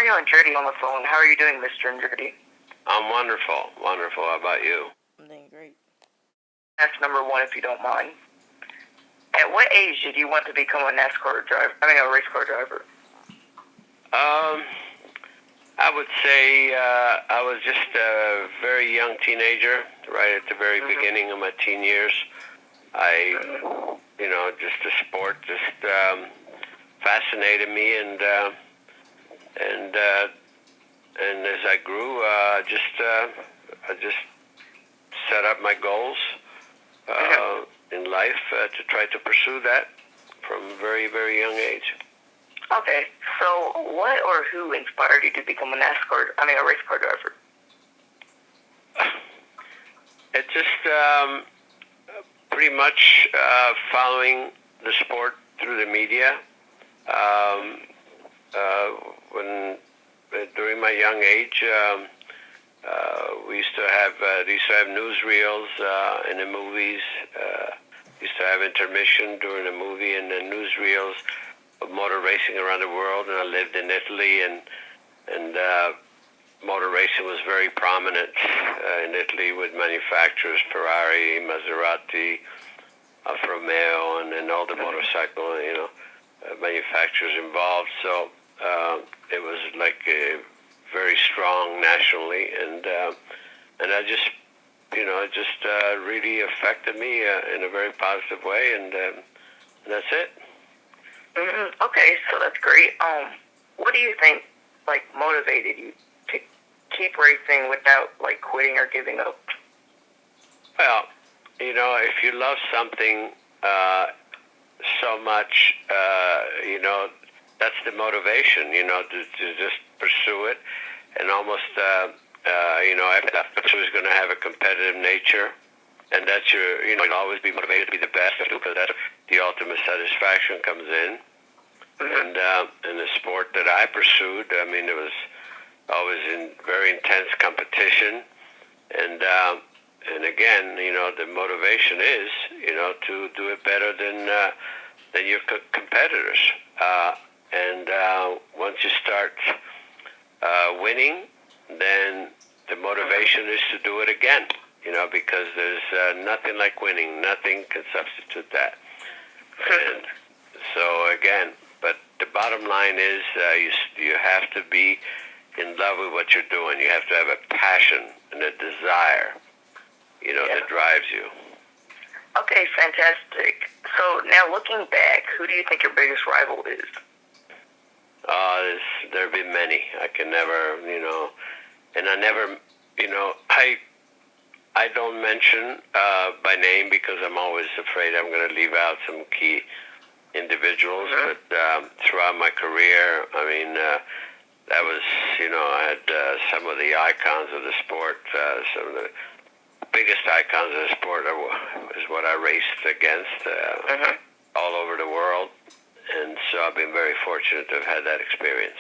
Mario Andretti on the phone. How are you doing, Mr. Andretti? I'm wonderful. Wonderful. How about you? I'm doing great. That's number one, if you don't mind. At what age did you want to become a NASCAR driver? A race car driver. I would say I was just a very young teenager, right at the very beginning of my teen years. Just the sport just fascinated me, and as I grew, I just set up my goals in life to try to pursue that from a very, very young age. Okay, so what or who inspired you to become a race car driver? It's just pretty much following the sport through the media. During my young age, we used to have newsreels in the movies. Used to have intermission during the movie, and then newsreels of motor racing around the world. And I lived in Italy, and motor racing was very prominent in Italy with manufacturers Ferrari, Maserati, Alfa Romeo, and all the motorcycle manufacturers involved. So it was like very strong nationally, and I just it just really affected me in a very positive way, and that's it. Okay, so that's great. What do you think motivated you to keep racing without quitting or giving up? Well, if you love something so much, that's the motivation. To just pursue it, and almost every going to have a competitive nature, and that's you'll always be motivated to be the best, because that's the ultimate satisfaction comes in. And in the sport that I pursued, it was always in very intense competition, and again, the motivation is, to do it better than your competitors, and once you start winning, then the motivation is to do it again, because there's nothing like winning. Nothing can substitute that. And so again, but the bottom line is you have to be in love with what you're doing. You have to have a passion and a desire, that drives you. Okay, fantastic. So now looking back, who do you think your biggest rival is? There have been many. I can never, and I never, I don't mention by name, because I'm always afraid I'm going to leave out some key individuals. But throughout my career, that was, I had some of the icons of the sport. Some of the biggest icons of the sport is what I raced against all over the world. And so I've been very fortunate to have had that experience.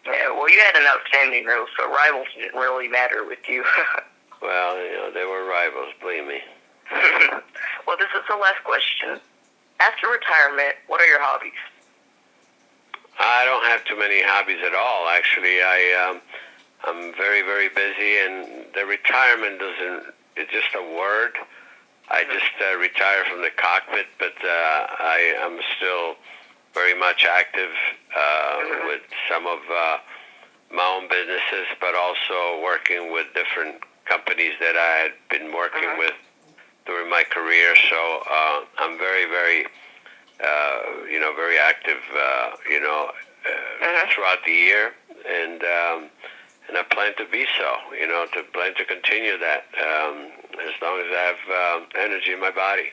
Yeah, well, you had an outstanding role, so rivals didn't really matter with you. Well, they were rivals, believe me. Well, this is the last question. After retirement, what are your hobbies? I don't have too many hobbies at all, actually. I'm very, very busy, and the retirement it's just a word. I just retired from the cockpit, but I'm still very much active with some of my own businesses, but also working with different companies that I had been working with during my career. So I'm very, very, very active, throughout the year, and I plan to be so. To continue that as long as I have energy in my body.